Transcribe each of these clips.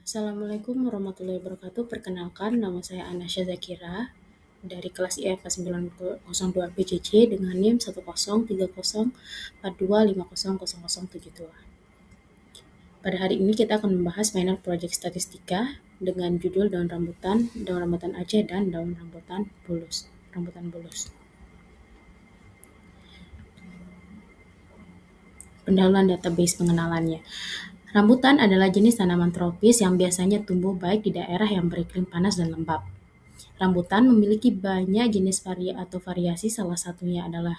Assalamualaikum warahmatullahi wabarakatuh. Perkenalkan, nama saya Anasya Zakira dari kelas IFA 902 PJJ dengan NIM 1030424250072. Pada hari ini kita akan membahas final project statistika dengan judul daun rambutan Aceh dan daun rambutan bulus. Pendahuluan database pengenalannya. Rambutan adalah jenis tanaman tropis yang biasanya tumbuh baik di daerah yang beriklim panas dan lembab. Rambutan memiliki banyak jenis variasi, salah satunya adalah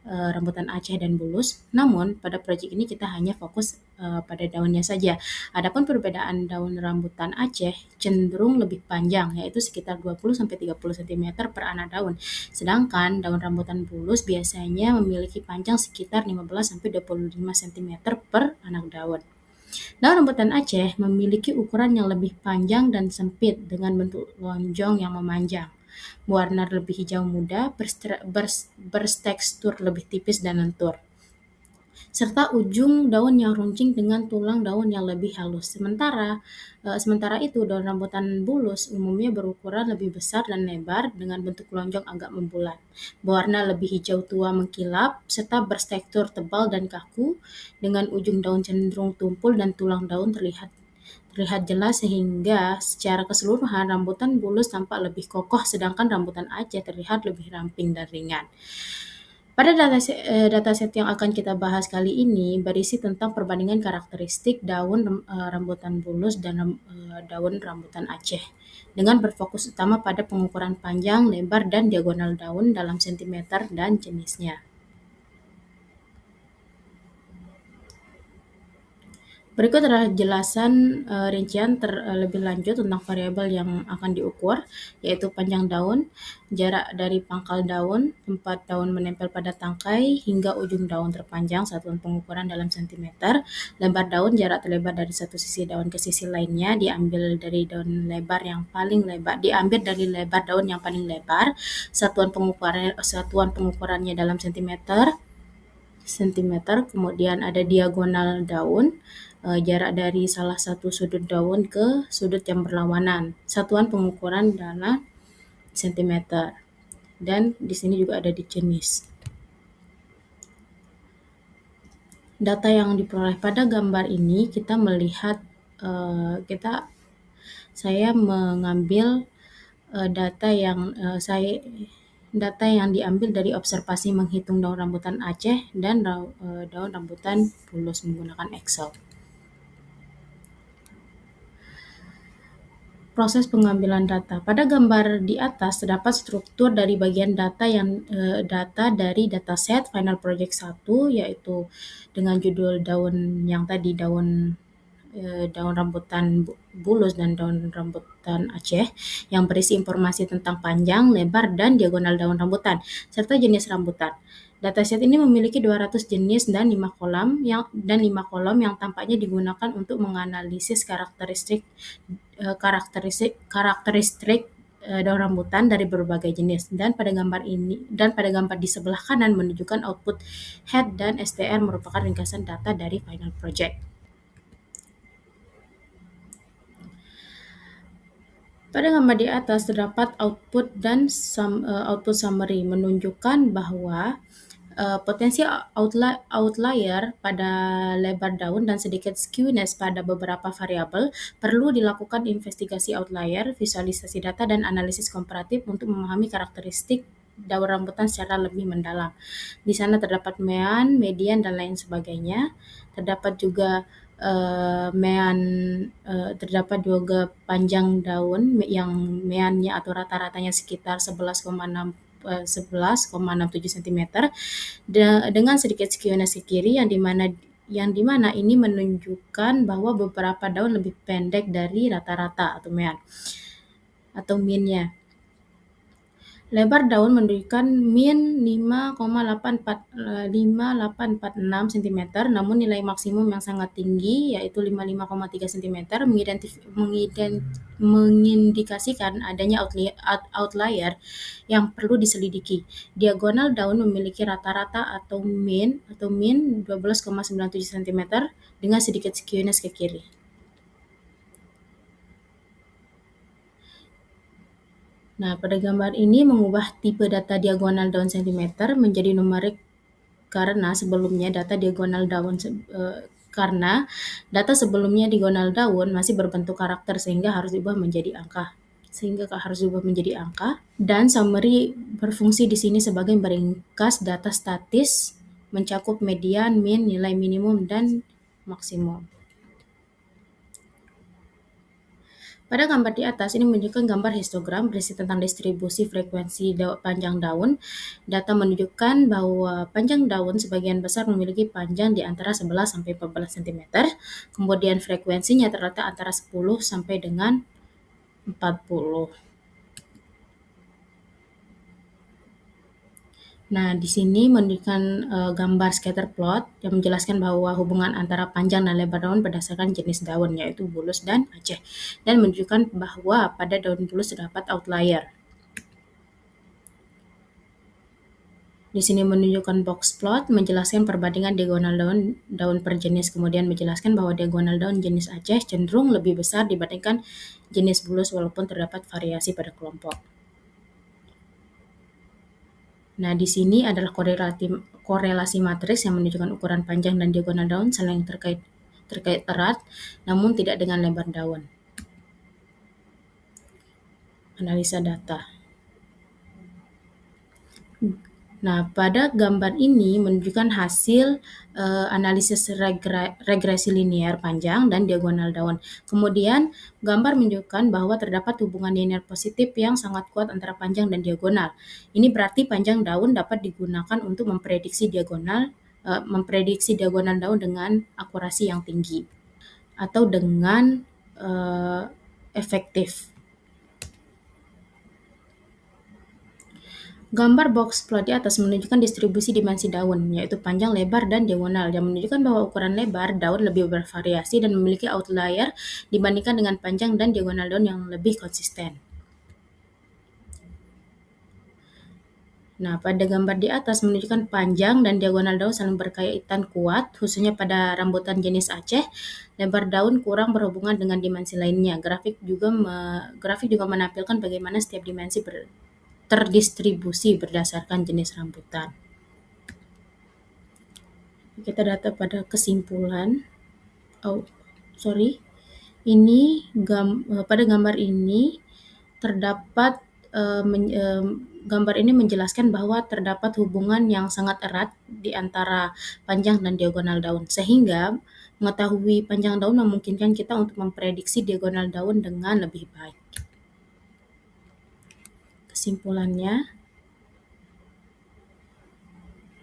rambutan Aceh dan bulus. Namun, pada proyek ini kita hanya fokus pada daunnya saja. Adapun perbedaan daun rambutan Aceh cenderung lebih panjang, yaitu sekitar 20-30 cm per anak daun. Sedangkan daun rambutan bulus biasanya memiliki panjang sekitar 15-25 cm per anak daun. Daun rambutan Aceh memiliki ukuran yang lebih panjang dan sempit dengan bentuk lonjong yang memanjang. Warna lebih hijau muda, bertekstur lebih tipis dan lentur, serta ujung daun yang runcing dengan tulang daun yang lebih halus. Sementara itu, daun rambutan bulus umumnya berukuran lebih besar dan lebar dengan bentuk lonjong agak membulat, berwarna lebih hijau tua mengkilap, serta bertekstur tebal dan kaku, dengan ujung daun cenderung tumpul dan tulang daun terlihat jelas, sehingga secara keseluruhan rambutan bulus tampak lebih kokoh sedangkan rambutan Aceh terlihat lebih ramping dan ringan. Pada dataset yang akan kita bahas kali ini berisi tentang perbandingan karakteristik daun rambutan bulus dan daun rambutan Aceh dengan berfokus utama pada pengukuran panjang, lebar, dan diagonal daun dalam sentimeter dan jenisnya. Berikut adalah jelasan rincian lebih lanjut tentang variabel yang akan diukur, yaitu panjang daun, jarak dari pangkal daun, tempat daun menempel pada tangkai, hingga ujung daun terpanjang, satuan pengukuran dalam sentimeter, lebar daun, jarak terlebar dari satu sisi daun ke sisi lainnya, diambil dari lebar daun yang paling lebar, satuan pengukurannya dalam sentimeter, kemudian ada diagonal daun, jarak dari salah satu sudut daun ke sudut yang berlawanan, satuan pengukuran dalam sentimeter, dan di sini juga ada di jenis. Data yang diperoleh pada gambar ini kita melihat saya mengambil data yang diambil dari observasi menghitung daun rambutan Aceh dan daun rambutan bulus menggunakan Excel. Proses pengambilan data. Pada gambar di atas terdapat struktur dari bagian data dari dataset Final Project 1, yaitu dengan judul daun yang tadi, daun rambutan bulus dan daun rambutan Aceh, yang berisi informasi tentang panjang, lebar, dan diagonal daun rambutan, serta jenis rambutan. Dataset ini memiliki 200 jenis dan 5 kolom yang tampaknya digunakan untuk menganalisis karakteristik daun rambutan dari berbagai jenis, dan pada gambar di sebelah kanan menunjukkan output head dan STR merupakan ringkasan data dari final project. Pada gambar di atas terdapat output summary menunjukkan bahwa potensi outlier pada lebar daun dan sedikit skewness pada beberapa variabel. Perlu dilakukan investigasi outlier, visualisasi data, dan analisis komparatif untuk memahami karakteristik daun rambutan secara lebih mendalam. Di sana terdapat mean, median, dan lain sebagainya. Terdapat juga terdapat juga panjang daun yang meannya atau rata-ratanya sekitar 11,67 cm dengan sedikit skewness ke kiri, yang dimana ini menunjukkan bahwa beberapa daun lebih pendek dari rata-rata atau mean atau mean-nya. Lebar daun menunjukkan min 5,846 cm, namun nilai maksimum yang sangat tinggi yaitu 55,3 cm mengindikasikan adanya outlier yang perlu diselidiki. Diagonal daun memiliki rata-rata atau min 12,97 cm dengan sedikit skewness ke kiri. Nah, pada gambar ini mengubah tipe data diagonal daun sentimeter menjadi numerik karena sebelumnya data diagonal daun karena data sebelumnya diagonal daun masih berbentuk karakter sehingga harus diubah menjadi angka. Dan summary berfungsi di sini sebagai meringkas data statis mencakup median, mean, nilai minimum dan maksimum. Pada gambar di atas ini menunjukkan gambar histogram berisi tentang distribusi frekuensi panjang daun. Data menunjukkan bahwa panjang daun sebagian besar memiliki panjang di antara 11 sampai 14 cm. Kemudian frekuensinya terletak antara 10 sampai dengan 40. Nah, di sini menunjukkan gambar scatter plot yang menjelaskan bahwa hubungan antara panjang dan lebar daun berdasarkan jenis daun, yaitu bulus dan Aceh, dan menunjukkan bahwa pada daun bulus terdapat outlier. Di sini menunjukkan box plot menjelaskan perbandingan diagonal daun per jenis, kemudian menjelaskan bahwa diagonal daun jenis Aceh cenderung lebih besar dibandingkan jenis bulus walaupun terdapat variasi pada kelompok. Nah, di sini adalah korelasi matriks yang menunjukkan ukuran panjang dan diagonal daun saling terkait erat, namun tidak dengan lebar daun. Analisa data. Nah, pada gambar ini menunjukkan hasil analisis regresi linear panjang dan diagonal daun. Kemudian, gambar menunjukkan bahwa terdapat hubungan linear positif yang sangat kuat antara panjang dan diagonal. Ini berarti panjang daun dapat digunakan untuk memprediksi diagonal daun dengan akurasi yang tinggi atau dengan efektif. Gambar box plot di atas menunjukkan distribusi dimensi daun, yaitu panjang, lebar, dan diagonal, yang menunjukkan bahwa ukuran lebar daun lebih bervariasi dan memiliki outlier dibandingkan dengan panjang dan diagonal daun yang lebih konsisten. Nah, pada gambar di atas menunjukkan panjang dan diagonal daun saling berkaitan kuat, khususnya pada rambutan jenis Aceh. Lebar daun kurang berhubungan dengan dimensi lainnya. Grafik juga menampilkan bagaimana setiap dimensi terdistribusi berdasarkan jenis rambutan. Kita datang pada kesimpulan. Pada gambar ini terdapat gambar ini menjelaskan bahwa terdapat hubungan yang sangat erat di antara panjang dan diagonal daun, sehingga mengetahui panjang daun memungkinkan kita untuk memprediksi diagonal daun dengan lebih baik. Kesimpulannya,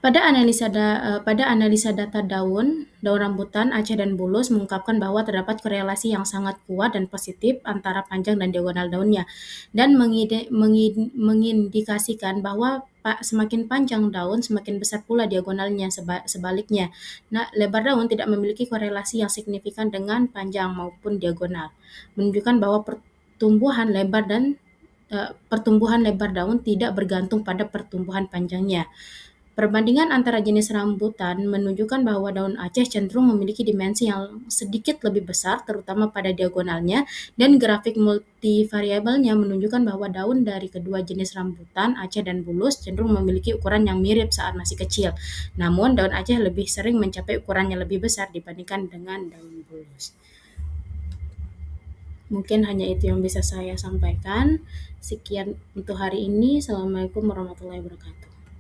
pada analisa data daun rambutan Aceh dan bulus mengungkapkan bahwa terdapat korelasi yang sangat kuat dan positif antara panjang dan diagonal daunnya, dan mengindikasikan bahwa semakin panjang daun, semakin besar pula diagonalnya. Sebaliknya, lebar daun tidak memiliki korelasi yang signifikan dengan panjang maupun diagonal, menunjukkan bahwa pertumbuhan lebar daun tidak bergantung pada pertumbuhan panjangnya. Perbandingan antara jenis rambutan menunjukkan bahwa daun Aceh cenderung memiliki dimensi yang sedikit lebih besar, terutama pada diagonalnya, dan grafik multivariabelnya menunjukkan bahwa daun dari kedua jenis rambutan, Aceh dan bulus, cenderung memiliki ukuran yang mirip saat masih kecil. Namun, daun Aceh lebih sering mencapai ukuran yang lebih besar dibandingkan dengan daun bulus. Mungkin hanya itu yang bisa saya sampaikan. Sekian untuk hari ini. Assalamualaikum warahmatullahi wabarakatuh.